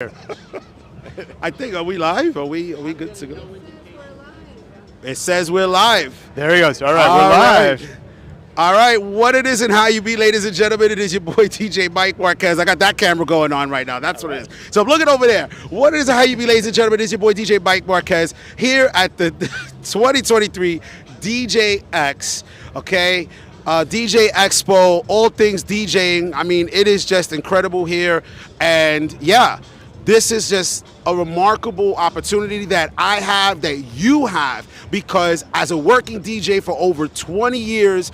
I think, are we live? Are we good to go? It says we're live. There he goes. All right, we're live. All right, what it is and how you be, ladies and gentlemen, it is your boy DJ Mike Márquez. I got that camera going on right now. That's what it is. So I'm looking over there. What it is and how you be, ladies and gentlemen, it is your boy DJ Mike Márquez here at the 2023 DJX, okay? DJ Expo, all things DJing. I mean, it is just incredible here. And yeah, this is just a remarkable opportunity that I have, that you have, because as a working DJ for over 20 years,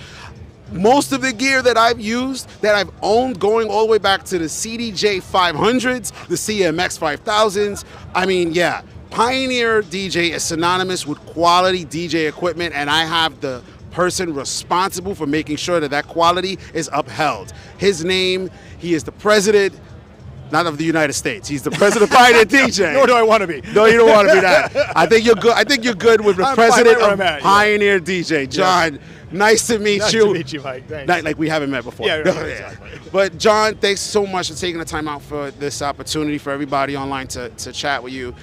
most of the gear that I've used, that I've owned, going all the way back to the CDJ 500s, the CMX 5000s, I mean, yeah, Pioneer DJ is synonymous with quality DJ equipment, and I have the person responsible for making sure that that quality is upheld. His name, he is the president, not of the United States. He's the president of Pioneer DJ. Nor do I want to be. No, you don't want to be that. I think you're good. I think you're good with the president of Pioneer DJ. John, nice to meet you. Nice to meet you, Mike. Thanks. Like we haven't met before. Yeah, right, exactly. But John, thanks so much for taking the time out for this opportunity for everybody online to chat with you.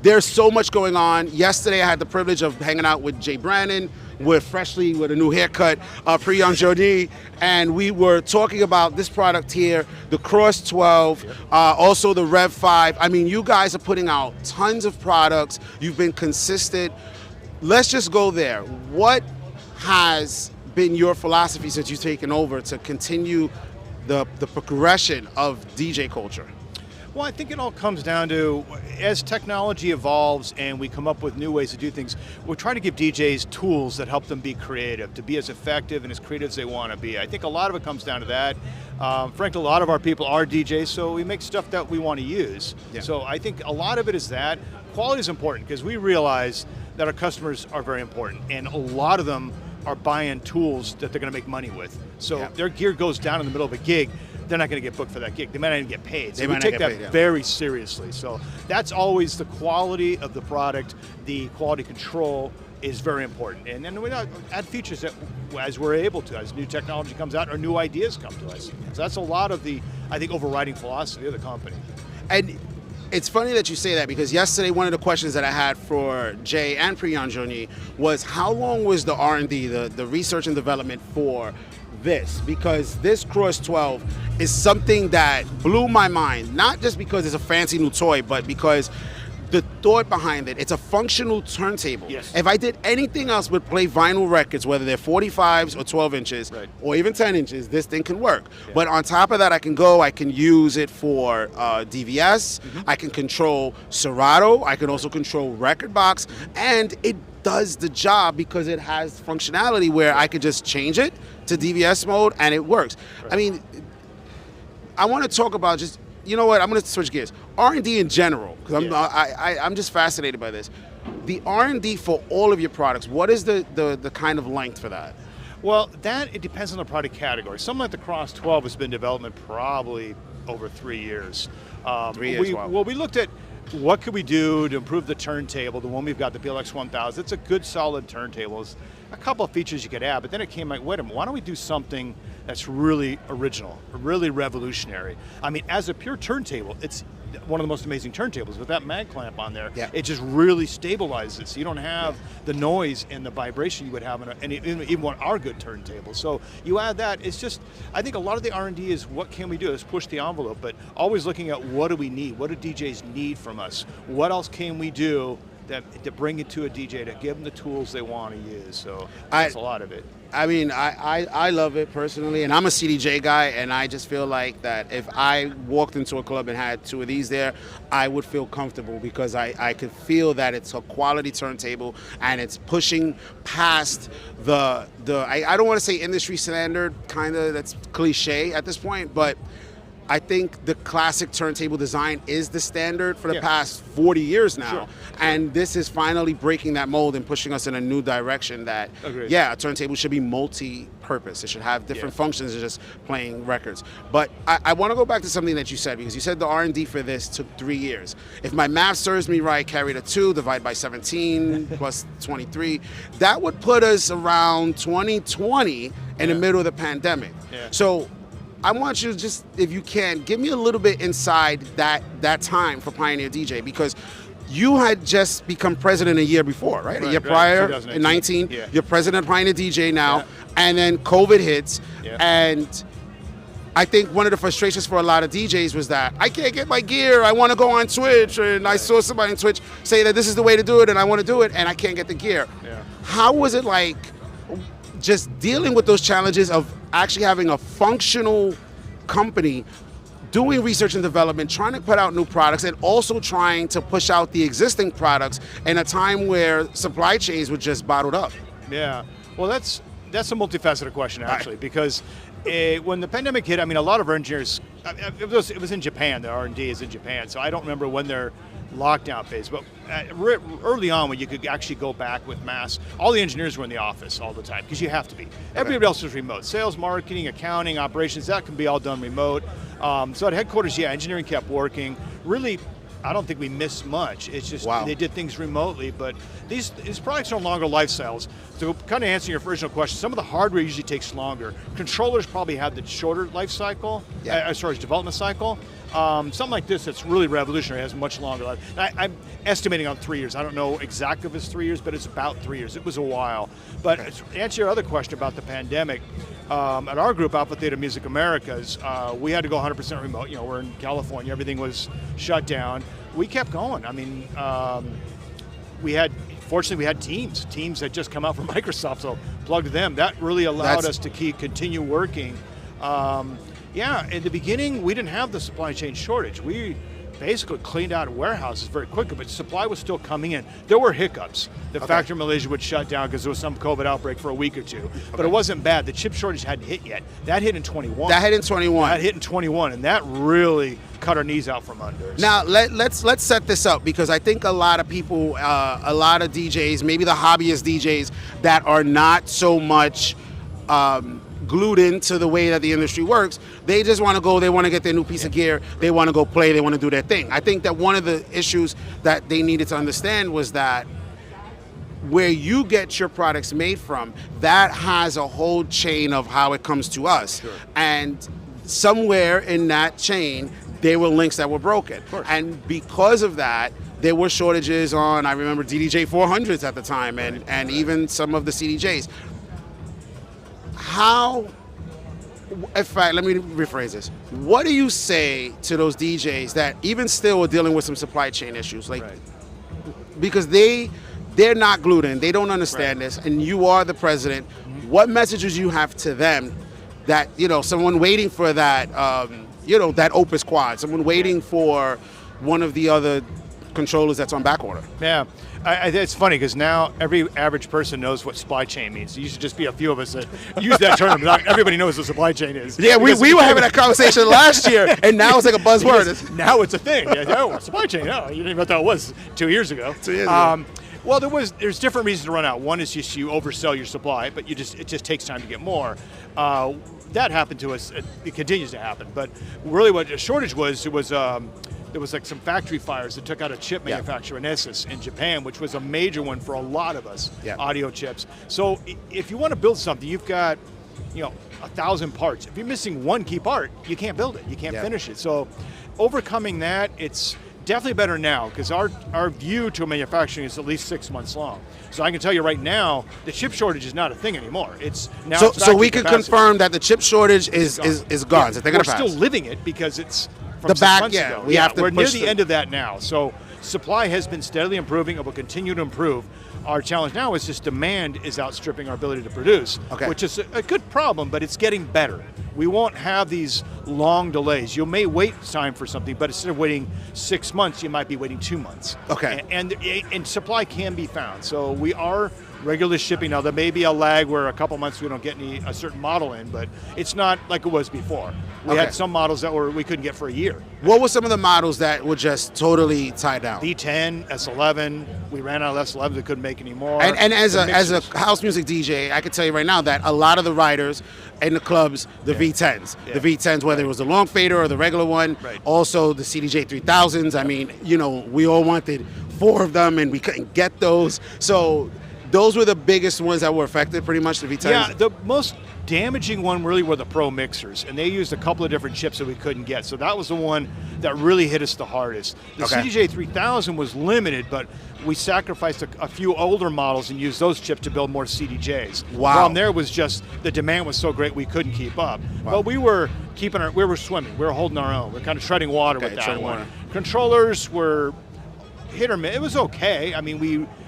There's so much going on. Yesterday, I had the privilege of hanging out with Jay Brannon, with a new haircut, Priyan Jodi, and we were talking about this product here, the Cross 12, also the Rev 5. I mean, you guys are putting out tons of products. You've been consistent. Let's just go there. What has been your philosophy since you've taken over to continue the progression of DJ culture? Well, I think it all comes down to, as technology evolves and we come up with new ways to do things, we're trying to give DJs tools that help them be creative, to be as effective and as creative as they want to be. I think a lot of it comes down to that. Frankly, a lot of our people are DJs, so we make stuff that we want to use. Yeah. So I think a lot of it is that. Quality is important because we realize that our customers are very important, and a lot of them are buying tools that they're going to make money with. So their gear goes down in the middle of a gig, they're not going to get booked for that gig. They might not even get paid. So we take that very seriously. So that's always the quality of the product. The quality control is very important. And then we add features that, as we're able to, as new technology comes out or new ideas come to us. So that's a lot of the, I think, overriding philosophy of the company. And it's funny that you say that, because yesterday one of the questions that I had for Jay and Priyan Jodi was, how long was the R&D, the research and development for this? Because this Cross 12 is something that blew my mind, not just because it's a fancy new toy, but because the thought behind it, it's a functional turntable. Yes. If I did anything else but play vinyl records, whether they're 45s or 12 inches, or even 10 inches, this thing can work. Yeah. But on top of that, I can use it for DVS, I can control Serato, I can also control record box, and it does the job because it has functionality where I could just change it to DVS mode and it works. I mean, I want to talk about just, you know what, I'm going to switch gears. R&D in general, because I'm just fascinated by this. The R&D for all of your products, what is the kind of length for that? Well, it depends on the product category. Something like the Cross 12 has been in development probably over 3 years. 3 years, wow. Well, we looked at what could we do to improve the turntable, the one we've got, the PLX 1000. It's a good, solid turntable. There's a couple of features you could add, but then it came like, wait a minute, why don't we do something that's really original, really revolutionary? I mean, as a pure turntable, it's one of the most amazing turntables. With that mag clamp on there, it just really stabilizes. So you don't have the noise and the vibration you would have in even one our good turntable. So you add that, it's just, I think a lot of the R&D is what can we do? Let's push the envelope, but always looking at what do we need? What do DJs need from us? What else can we do to bring it to a DJ, to give them the tools they want to use? So that's a lot of it. I mean, I love it personally, and I'm a CDJ guy, and I just feel like that if I walked into a club and had two of these there, I would feel comfortable, because I could feel that it's a quality turntable and it's pushing past I don't want to say industry standard, kind of, that's cliche at this point, but I think the classic turntable design is the standard for the past 40 years now. And this is finally breaking that mold and pushing us in a new direction that, a turntable should be multi-purpose. It should have different functions than just playing records. But I want to go back to something that you said, because you said the R&D for this took 3 years. If my math serves me right, carried a 2, divide by 17 plus 23, that would put us around 2020 in the middle of the pandemic. So I want you to just, if you can, give me a little bit inside that time for Pioneer DJ, because you had just become president a year before, right? A year prior, in 19. Yeah. You're president of Pioneer DJ now, Yeah. and then COVID hits, Yeah. and I think one of the frustrations for a lot of DJs was that I can't get my gear. I want to go on Twitch, and I saw somebody on Twitch say that this is the way to do it, and I want to do it, and I can't get the gear. Yeah. How was it like just dealing with those challenges of actually having a functional company, doing research and development, trying to put out new products, and also trying to push out the existing products in a time where supply chains were just bottled up? Yeah, well, that's a multifaceted question, actually, because when the pandemic hit, I mean, a lot of our engineers, it was in Japan, the R&D is in Japan, so I don't remember when their lockdown phase, but early on when you could actually go back with masks, all the engineers were in the office all the time, because you have to be. Everybody else was remote. Sales, marketing, accounting, operations, that can be all done remote. So at headquarters, yeah, engineering kept working. Really, I don't think we missed much. It's just they did things remotely, but these products are longer lifestyles. So kind of answering your original question, some of the hardware usually takes longer. Controllers probably have the shorter life cycle, as far as development cycle. Something like this that's really revolutionary has much longer life. I'm estimating on 3 years. I don't know exactly if it's 3 years, but it's about 3 years. It was a while. But to answer your other question about the pandemic, at our group, AlphaTheta Music Americas, we had to go 100% remote. You know, we're in California. Everything was shut down. We kept going. I mean, fortunately, we had Teams. Teams had just come out from Microsoft, so plugged them. That really allowed us to continue working. Yeah, in the beginning, we didn't have the supply chain shortage. We basically cleaned out warehouses very quickly, but supply was still coming in. There were hiccups. The factory in Malaysia would shut down because there was some COVID outbreak for a week or two, but it wasn't bad. The chip shortage hadn't hit yet. That hit in 21. That hit in 21. That hit in 21, and that really cut our knees out from under us. Now, let's set this up, because I think a lot of people, a lot of DJs, maybe the hobbyist DJs that are not so much glued into the way that the industry works, they just want to go, they want to get their new piece of gear, they want to go play, they want to do their thing. I think that one of the issues that they needed to understand was that where you get your products made from, that has a whole chain of how it comes to us. Sure. And somewhere in that chain, there were links that were broken. And because of that, there were shortages on, I remember DDJ 400s at the time, and even some of the CDJs. How, in fact, let me rephrase this. What do you say to those DJs that even still are dealing with some supply chain issues? Like, because they're not glued in, they don't understand this, and you are the president. What messages you have to them that, you know, someone waiting for that, that Opus Quad, someone waiting for one of the other controllers that's on back order? Yeah, it's funny because now every average person knows what supply chain means. There used to just be a few of us that use that term, but not everybody knows what supply chain is. Yeah, we were having that conversation last year, and now it's like a buzzword. Now it's a thing. Oh, supply chain. No, you didn't even know what that was 2 years ago. 2 years ago. Well, there's different reasons to run out. One is just you oversell your supply, but it just takes time to get more. That happened to us. It continues to happen. But really, what a shortage was, there was like some factory fires that took out a chip manufacturer, Nessus, in Japan, which was a major one for a lot of us, audio chips. So if you want to build something, you've got, 1,000 parts. If you're missing one key part, you can't build it. You can't finish it. So overcoming that, it's definitely better now, because our view to manufacturing is at least 6 months long. So I can tell you right now, the chip shortage is not a thing anymore. It's now. So we can confirm that the chip shortage is gone. Yeah, we're still living it because it's from the 6 back. months ago. We have to. We're near push the end of that now. So supply has been steadily improving. It will continue to improve. Our challenge now is just demand is outstripping our ability to produce, which is a good problem, but it's getting better. We won't have these long delays. You may wait time for something, but instead of waiting 6 months, you might be waiting 2 months. Okay. And supply can be found. So we are regularly shipping. Now, there may be a lag where a couple months we don't get a certain model in, but it's not like it was before. We had some models that we couldn't get for a year. What were some of the models that were just totally tied down? V10, S11. We ran out of S11. We couldn't make any more. And as a house music DJ, I can tell you right now that a lot of the riders in the clubs, the V10s. The V10s, whether it was the long fader or the regular one. Also the CDJ 3000s. I mean, we all wanted 4 of them and we couldn't get those. So those were the biggest ones that were affected, pretty much, the V10s? Yeah, the most damaging one really were the Pro mixers, and they used a couple of different chips that we couldn't get. So that was the one that really hit us the hardest. The CDJ 3000 was limited, but we sacrificed a few older models and used those chips to build more CDJs. Wow. The problem there was just the demand was so great we couldn't keep up. Wow. But we were swimming, we were holding our own. We were kind of treading water with that one. Water. Controllers were hit or miss. It was okay. I mean,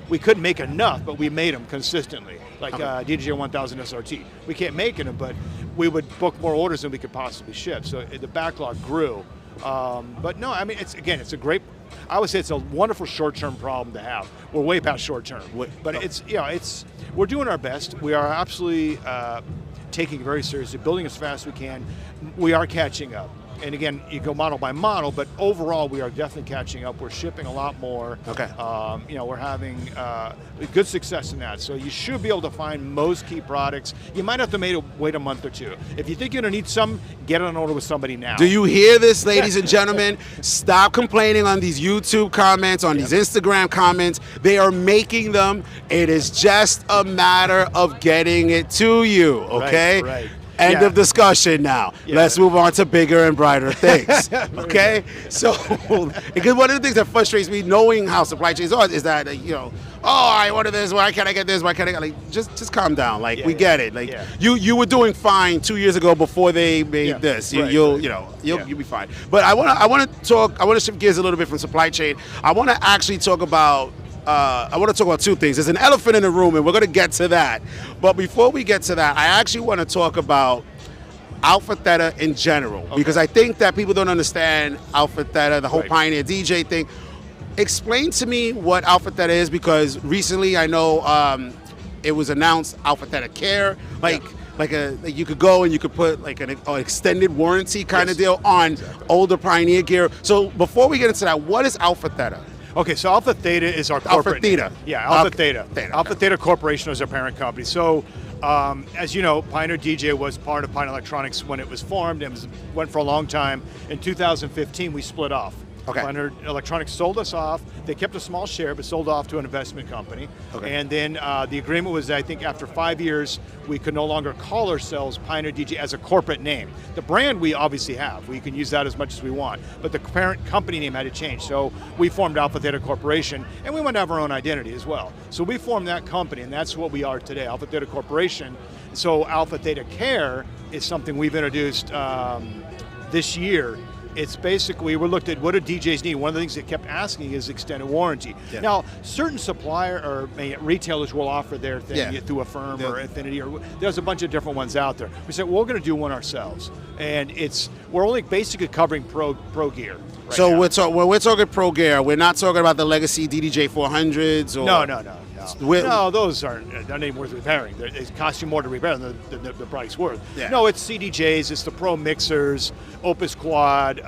we couldn't make enough, but we made them consistently. Like DJ 1000 SRT. We can't make them, but we would book more orders than we could possibly ship. So the backlog grew. But no, I mean, it's a great, I would say it's a wonderful short-term problem to have. We're way past short-term, but we're doing our best. We are absolutely taking it very seriously, building as fast as we can. We are catching up. And again, you go model by model, but overall we are definitely catching up. We're shipping a lot more. Okay. We're having good success in that. So you should be able to find most key products. You might have to wait a month or two. If you think you're gonna need some, get on order with somebody now. Do you hear this, ladies and gentlemen? Stop complaining on these YouTube comments, on these Instagram comments. They are making them. It is just a matter of getting it to you, okay? Right. End of discussion now. Yeah. Let's move on to bigger and brighter things, okay? So, because one of the things that frustrates me knowing how supply chains are is that, I wanted this, why can't I get this, why can't I get, like, just calm down. Like, we get it. Like, you were doing fine 2 years ago before they made this. You'll be fine. But I want to shift gears a little bit from supply chain. I want to actually talk about two things. There's an elephant in the room, and we're going to get to that. But before we get to that, I actually want to talk about AlphaTheta in general, because I think that people don't understand AlphaTheta, the whole Pioneer DJ thing. Explain to me what AlphaTheta is, because recently I know it was announced AlphaTheta Care, like you could go and you could put like an extended warranty kind of deal on older Pioneer gear. So before we get into that, what is AlphaTheta? Okay, so AlphaTheta is our corporate name. Yeah, AlphaTheta. AlphaTheta Corporation is our parent company. So, as you know, Pioneer DJ was part of Pioneer Electronics when it was formed and went for a long time. In 2015, we split off. Pioneer Electronics sold us off. They kept a small share, but sold off to an investment company. And then the agreement was that I think after 5 years, we could no longer call ourselves Pioneer DJ as a corporate name. The brand we obviously have. We can use that as much as we want. But the parent company name had to change. So we formed AlphaTheta Corporation, and we want to have our own identity as well. So we formed that company, and that's what we are today, AlphaTheta Corporation. So AlphaTheta Care is something we've introduced this year. It's basically, we looked at what do DJs need. One of the things they kept asking is extended warranty. Now, certain supplier or retailers will offer their thing through a firm or Affinity, or there's a bunch of different ones out there. We said, well, we're going to do one ourselves. And we're only basically covering pro gear. So when we're talking pro gear, we're not talking about the legacy DDJ 400s? Or No, those aren't even worth repairing. It costs you more to repair than the price worth. No, it's CDJs, it's the Pro mixers, Opus Quad,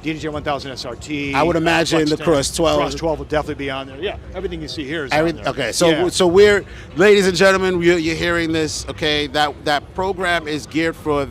DJ 1000 SRT. I would imagine the Cross 12. Cross 12 will definitely be on there. Yeah, everything you see here is on there. Okay, so we're, ladies and gentlemen, you're hearing this, okay? That program is geared for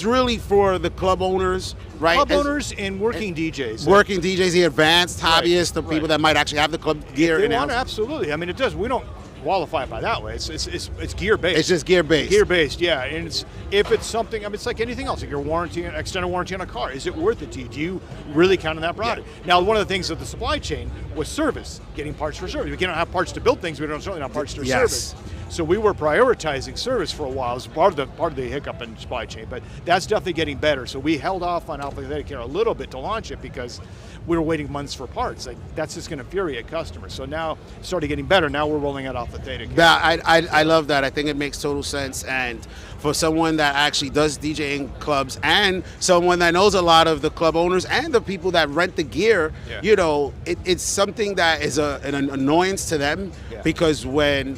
really for the club owners, right? Club owners and working DJs. Working DJs, the advanced hobbyists, the people that might actually have the club gear. They want, absolutely. I mean, it does. We don't qualify it by that way. It's gear based. It's just gear based. Gear based, yeah. And if it's something, I mean, it's like anything else. Like your warranty, an extended warranty on a car, is it worth it to you? Do you really count on that product? Now, one of the things of the supply chain was service, getting parts for service. We can't have parts to build things. We don't certainly have parts to service. So we were prioritizing service for a while as part of the hiccup in supply chain, but that's definitely getting better. So we held off on AlphaTheta Care a little bit to launch it because we were waiting months for parts. Like, that's just going to infuriate customers. So now it started getting better. Now we're rolling out AlphaTheta Care. Yeah, I love that. I think it makes total sense. And for someone that actually does DJing clubs and someone that knows a lot of the club owners and the people that rent the gear, it's something that is an annoyance to them because when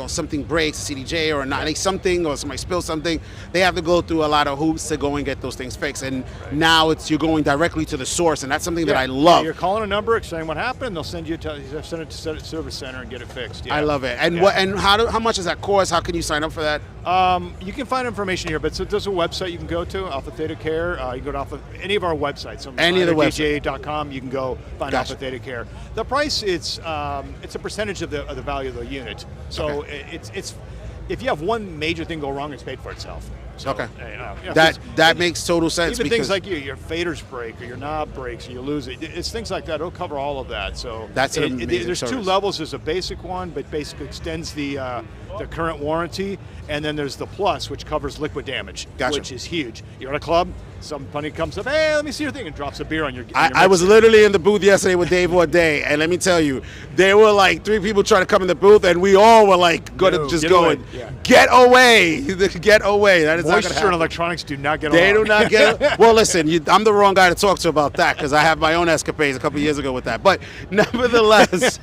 something breaks, a CDJ or not something, or somebody spills something, they have to go through a lot of hoops to go and get those things fixed. And now you're going directly to the source, and that's something that I love. Yeah, you're calling a number, saying what happened, and they'll send it to service center and get it fixed. I love it. And how much does that cost? How can you sign up for that? You can find information here, but there's a website you can go to, AlphaTheta Care. You can go to any of our websites. So any of the websites. DJ.com, you can go find AlphaTheta Care. The price, it's a percentage of the value of the unit. So if you have one major thing go wrong, it's paid for itself. So, Okay. That makes total sense. Even because things like your faders break or your knob breaks or you lose it. It's things like that. It'll cover all of that. So that's an amazing there's service. 2 levels. There's a basic one, but basically extends the current warranty, and then there's the plus, which covers liquid damage, Gotcha. which is huge. You're at a club, somebody comes up, hey, let me see your thing, and drops a beer on your. I was literally in the booth yesterday with Dave O'Day, and let me tell you, there were like 3 people trying to come in the booth, and we all were like going to just go and get away. Get away. That is not going to Moisture happen. and electronics do not get They along. do not get. Well, listen, I'm the wrong guy to talk to about that because I have my own escapades a couple years ago with that. But nevertheless,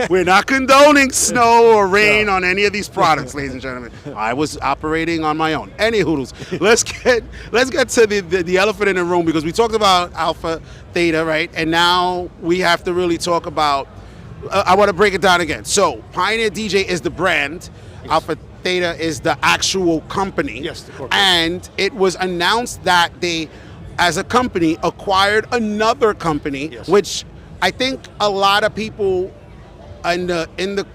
we're not condoning snow or rain on any of these products, ladies and gentlemen. I was operating on my own. Any hoodles. Let's get to the elephant in the room, because we talked about Alpha Theta, right? And now we have to really talk about. I want to break it down again. So Pioneer DJ is the brand. Yes. Alpha Theta is the actual company. Yes, the corporate. And it was announced that they, as a company, acquired another company, yes. which I think a lot of people in the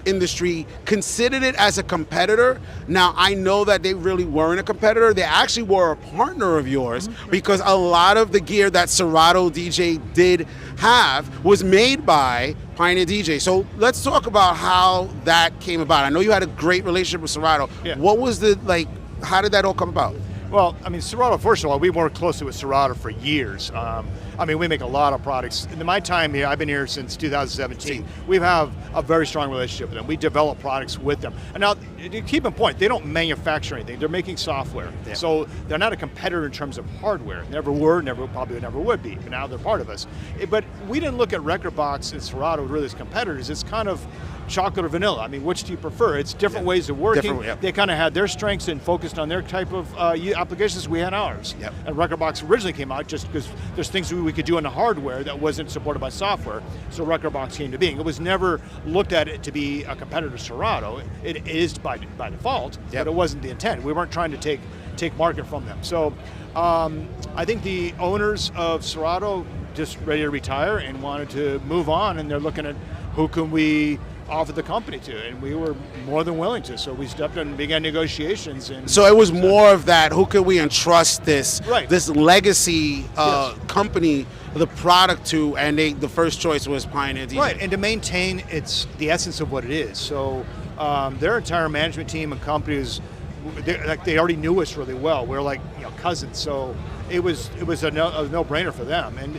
industry considered it as a competitor. Now, I know that they really weren't a competitor. They actually were a partner of yours, because a lot of the gear that Serato DJ did have was made by Pioneer DJ. So let's talk about how that came about. I know you had a great relationship with Serato. Yeah. What was how did that all come about? Well, I mean, Serato, first of all, we worked closely with Serato for years. I mean, we make a lot of products. In my time here, I've been here since 2017. We have a very strong relationship with them. We develop products with them. And now, keep in point, they don't manufacture anything. They're making software. Yeah. So they're not a competitor in terms of hardware. Never were, probably never would be. But now they're part of us. But we didn't look at Rekordbox and Serato really as competitors. It's kind of chocolate or vanilla. I mean, which do you prefer? It's different ways of working. They kind of had their strengths and focused on their type of applications. We had ours. Yep. And Rekordbox originally came out just because there's things we could do on the hardware that wasn't supported by software. So Rekordbox came to being. It was never looked at it to be a competitor to Serato. It is by default, but it wasn't the intent. We weren't trying to take market from them. So I think the owners of Serato just ready to retire and wanted to move on, and they're looking at who can we offer the company to, and we were more than willing to. So we stepped in and began negotiations. And so it was more of that, who can we entrust this legacy company, the product to, and the first choice was Pioneer DJ. Right, and to maintain the essence of what it is. So their entire management team and companies, they already knew us really well. We're like cousins, so it was a no-brainer for them. And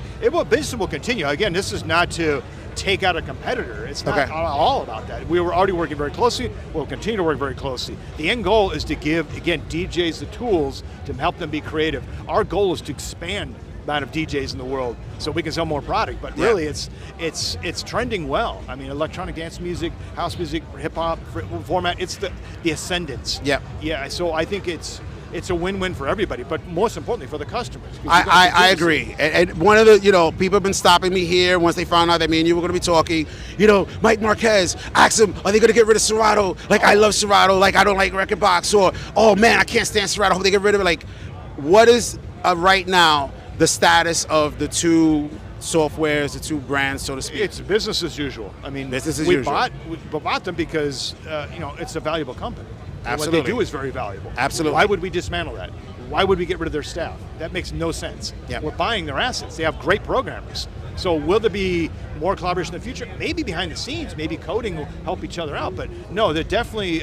business will continue. Again, this is not to take out a competitor. It's not all about that. We were already working very closely. We'll continue to work very closely. The end goal is to give, again, DJs the tools to help them be creative. Our goal is to expand the amount of DJs in the world so we can sell more product. But really, it's trending well. I mean, electronic dance music, house music, hip hop format. It's the ascendance. Yeah. Yeah. So I think it's a win-win for everybody, but most importantly for the customers. I agree. And one of the, people have been stopping me here once they found out that me and you were going to be talking. Mike Márquez, ask him, are they going to get rid of Serato? Like, I love Serato. Like, I don't like Rekordbox. Or, oh man, I can't stand Serato. Hope they get rid of it. Like, what is right now the status of the two softwares, the two brands, so to speak? It's business as usual. I mean, we bought them because it's a valuable company. Absolutely. What they do is very valuable. Absolutely. Why would we dismantle that? Why would we get rid of their staff? That makes no sense. Yep. We're buying their assets. They have great programmers. So will there be more collaboration in the future? Maybe behind the scenes. Maybe coding will help each other out. But no, they're definitely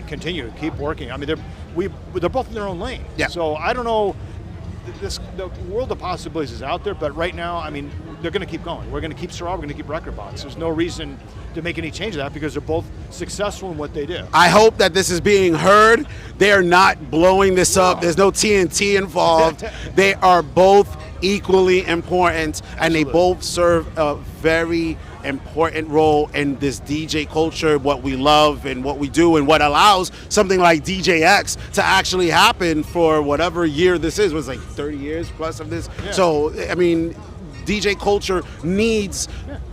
continue to keep working. I mean, they're both in their own lane. Yeah. So I don't know. The world of possibilities is out there, but right now, I mean, they're going to keep going. We're going to keep Serato, we're going to keep Rekordbox. There's no reason to make any change to that because they're both successful in what they do. I hope that this is being heard. They are not blowing this up. There's no TNT involved. They are both equally important, and they both serve a very important role in this DJ culture, what we love and what we do, and what allows something like DJX to actually happen for whatever year this is. It was like 30 years plus of this. Yeah. So, I mean, DJ culture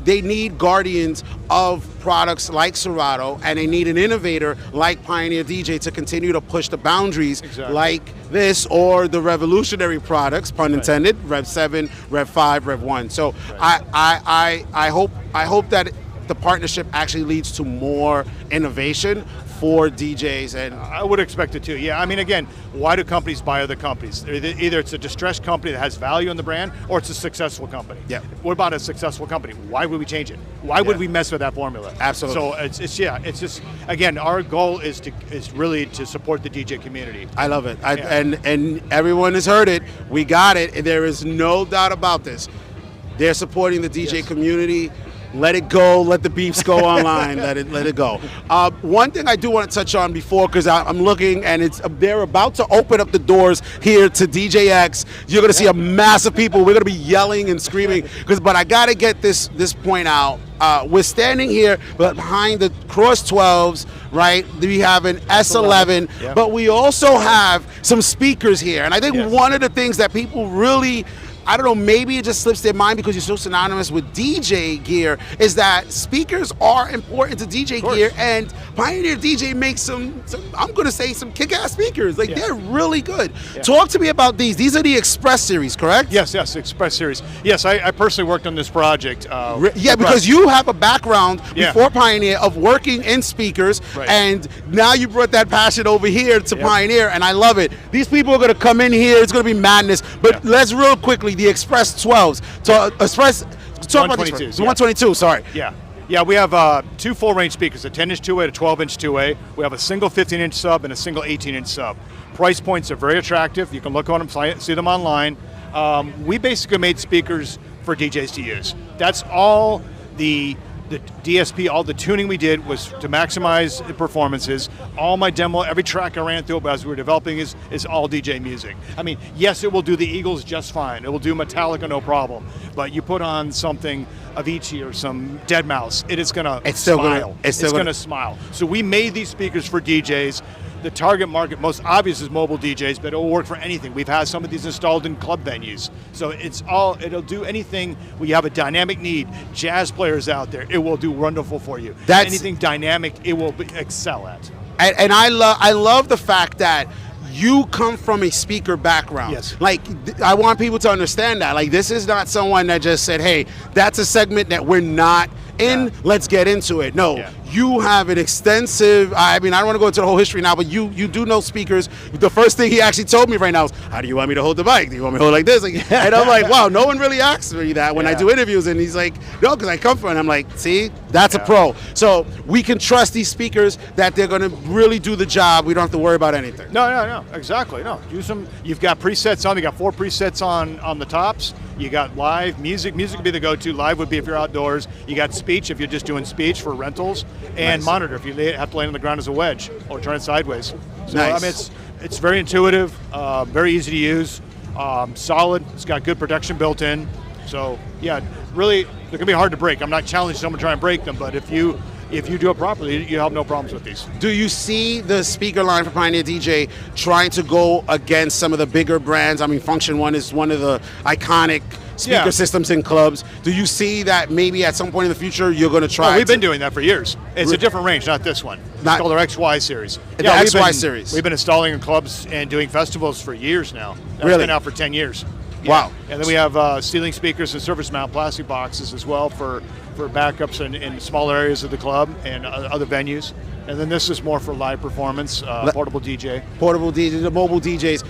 they need guardians of products like Serato, and they need an innovator like Pioneer DJ to continue to push the boundaries like this, or the revolutionary products, pun intended, Rev 7, Rev 5, Rev 1. So I hope that the partnership actually leads to more innovation for DJs, and I would expect it too. Yeah, I mean, again, why do companies buy other companies? Either it's a distressed company that has value in the brand, or it's a successful company. Yeah. What about a successful company? Why would we change it? Why would we mess with that formula? Absolutely. So it's just, again, our goal is really to support the DJ community. I love it. And everyone has heard it. We got it. There is no doubt about this. They're supporting the DJ community. Let it go. Let the beefs go online. Let it go. One thing I do want to touch on before, because I'm looking and they're about to open up the doors here to DJX. You're going to see a mass of people. We're going to be yelling and screaming. But I got to get this point out. We're standing here behind the Cross 12s, right? We have an S11, but we also have some speakers here. And I think one of the things that people really, I don't know, maybe it just slips their mind because you're so synonymous with DJ gear, is that speakers are important to DJ gear, and Pioneer DJ makes some I'm going to say, some kick-ass speakers. Like, they're really good. Talk to me about these. These are the Express series, correct? Yes, Express series. Yes, I personally worked on this project. Because you have a background before Pioneer of working in speakers, and now you brought that passion over here to Pioneer, and I love it. These people are going to come in here. It's going to be madness. But let's real quickly, the Express 12s. Talk about these. 122, sorry. Yeah, we have two full-range speakers, a 10-inch two-way and a 12-inch two-way. We have a single 15-inch sub and a single 18-inch sub. Price points are very attractive. You can look on them, see them online. We basically made speakers for DJs to use. That's all the DSP, all the tuning we did was to maximize the performances. All my demo, every track I ran through as we were developing is all DJ music. I mean, yes, it will do the Eagles just fine. It will do Metallica no problem. But you put on something Avicii or some Deadmau5, it is going to smile. It's going to smile. So we made these speakers for DJs. The target market, most obvious, is mobile DJs, but it will work for anything. We've had some of these installed in club venues. So it'll do anything where you have a dynamic need. Jazz players out there, it will do wonderful for you. Anything dynamic, it will excel at. And I love the fact that you come from a speaker background. Yes. Like, I want people to understand that. Like, this is not someone that just said, hey, that's a segment that we're not in, let's get into it. No, you have an extensive, I mean, I don't want to go into the whole history now, but you do know speakers. The first thing he actually told me right now is, how do you want me to hold the mic? Do you want me to hold it like this? Like, and I'm like, wow, no one really asks me that when I do interviews. And he's like, no, because I come from it. And I'm like, see, that's a pro. So we can trust these speakers that they're going to really do the job. We don't have to worry about anything. No, exactly. No, use them. You've got presets on. You got 4 presets on the tops. You got live music. Music would be the go-to. Live would be if you're outdoors. You got speech if you're just doing speech for rentals, and monitor if you have to lay on the ground as a wedge or turn it sideways. So I mean, it's very intuitive, very easy to use, solid. It's got good protection built in. So yeah, really, they're gonna be hard to break. I'm not challenging someone to try and break them, but if you do it properly, you have no problems with these. Do you see the speaker line for Pioneer DJ trying to go against some of the bigger brands? I mean, Function One is one of the iconic speaker systems in clubs. Do you see that maybe at some point in the future you're going to try? We've been doing that for years. It's a different range, not this one. It's called our XY series. The XY series. We've been installing in clubs and doing festivals for years now. That's been out for 10 years. Wow. And then we have ceiling speakers and surface mount plastic boxes as well for backups in smaller areas of the club and other venues. And then this is more for live performance, portable DJ. Portable DJ, the mobile DJs.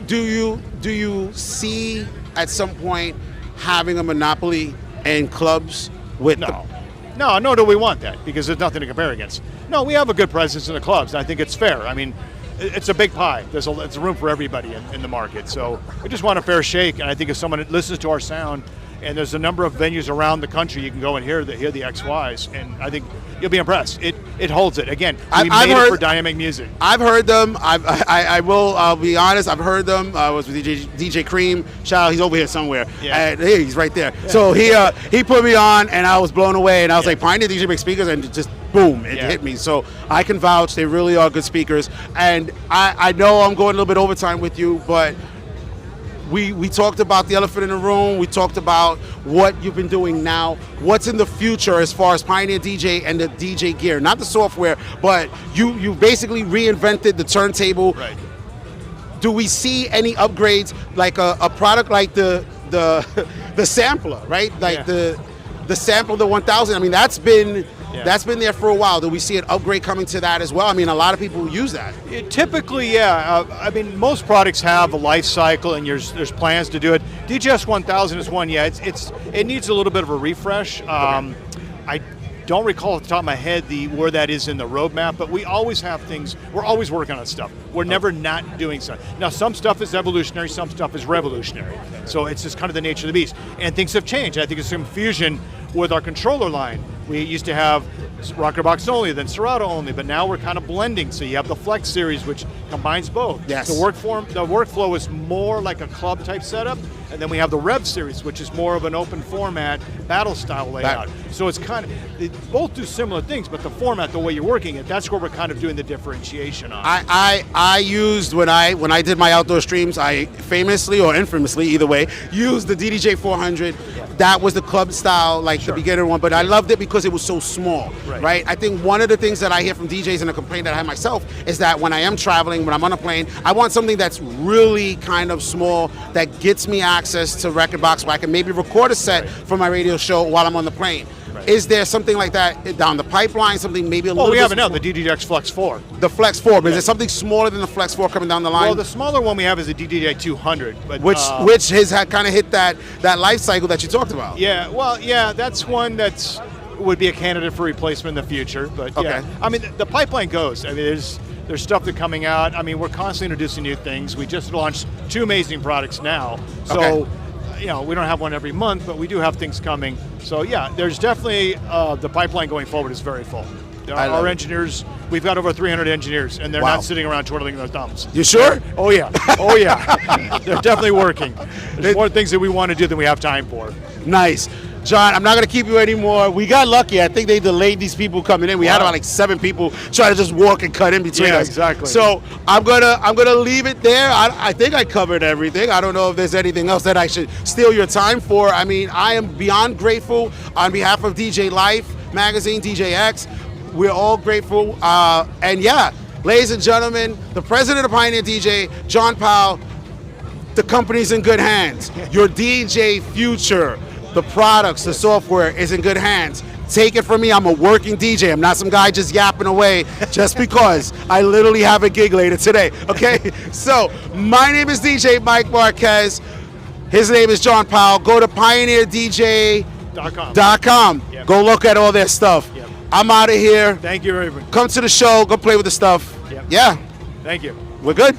Do you see at some point having a monopoly in clubs with No, nor do we want that, because there's nothing to compare against. No, we have a good presence in the clubs, and I think it's fair. I mean, it's a big pie. It's a room for everybody in the market. So we just want a fair shake, and I think if someone listens to our sound, and there's a number of venues around the country you can go and hear the XYs, and I think you'll be impressed. It holds it. Again, we made it for dynamic music. I've heard them. I'll be honest, I've heard them. I was with DJ Cream. Shout out, he's over here somewhere. Hey, he's right there. Yeah. So he put me on, and I was blown away, and I was like, Pioneer DJ makes speakers, and just boom, it hit me. So I can vouch, they really are good speakers. And I know I'm going a little bit overtime with you, but we talked about the elephant in the room. We talked about what you've been doing now. What's in the future as far as Pioneer DJ and the DJ gear? Not the software, but you basically reinvented the turntable. Right. Do we see any upgrades, like a product like the the sampler, right? Like the sampler, the 1000. I mean, that's been Yeah. That's been there for a while. Do we see an upgrade coming to that as well? I mean, a lot of people use that. Typically, yeah. I mean, most products have a life cycle, and there's plans to do it. DJS 1000 is one. Yeah, it needs a little bit of a refresh. I don't recall off the top of my head where that is in the roadmap, but we always have things. We're always working on stuff. We're never not doing stuff. Now, some stuff is evolutionary, some stuff is revolutionary. So it's just kind of the nature of the beast. And things have changed. I think it's some fusion with our controller line. We used to have rocker box only, then Serato only, but now we're kind of blending. So you have the Flex series, which combines both. Yes. The workflow is more like a club type setup, and then we have the Rev series, which is more of an open format battle style layout. So it's kind of, they both do similar things, but the format, the way you're working it, that's where we're kind of doing the differentiation on. I used, when I did my outdoor streams, I famously or infamously, either way, used the DDJ 400. That was the club style, like the beginner one, but I loved it because it was so small, right? I think one of the things that I hear from DJs and a complaint that I have myself is that when I am traveling, when I'm on a plane, I want something that's really kind of small that gets me access to Record Box where I can maybe record a set for my radio show while I'm on the plane. Is there something like that down the pipipeline, something maybe a little bit? Well, we have it now, the DJX Flex 4. The Flex 4, but is there something smaller than the Flex 4 coming down the line? Well, the smaller one we have is the DJI 200. But, which has kind of hit that life cycle that you talked about. Yeah, well, yeah, that's one that's would be a candidate for replacement in the future. But yeah, I mean, the pipeline goes. I mean, there's stuff that's coming out. I mean, we're constantly introducing new things. We just launched 2 amazing products now. So, you know, we don't have one every month, but we do have things coming. So yeah, there's definitely, the pipeline going forward is very full. Our engineers, we've got over 300 engineers, and they're not sitting around twiddling their thumbs. You sure? Oh yeah, oh yeah. They're definitely working. There's more things that we want to do than we have time for. Nice. John, I'm not going to keep you anymore. We got lucky. I think they delayed these people coming in. We had about like 7 people trying to just walk and cut in between us. Yeah, exactly. So I'm gonna leave it there. I think I covered everything. I don't know if there's anything else that I should steal your time for. I mean, I am beyond grateful on behalf of DJ Life Magazine, DJX. We're all grateful. And yeah, ladies and gentlemen, the president of Pioneer DJ, John Powell, the company's in good hands. Your DJ future, the products, the software is in good hands. Take it from me, I'm a working DJ. I'm not some guy just yapping away just because I literally have a gig later today, okay? So, my name is DJ Mike Márquez. His name is John Powell. Go to pioneerdj.com. Yep. Go look at all their stuff. Yep. I'm out of here. Thank you very much. Come to the show, go play with the stuff. Yep. Yeah. Thank you. We're good.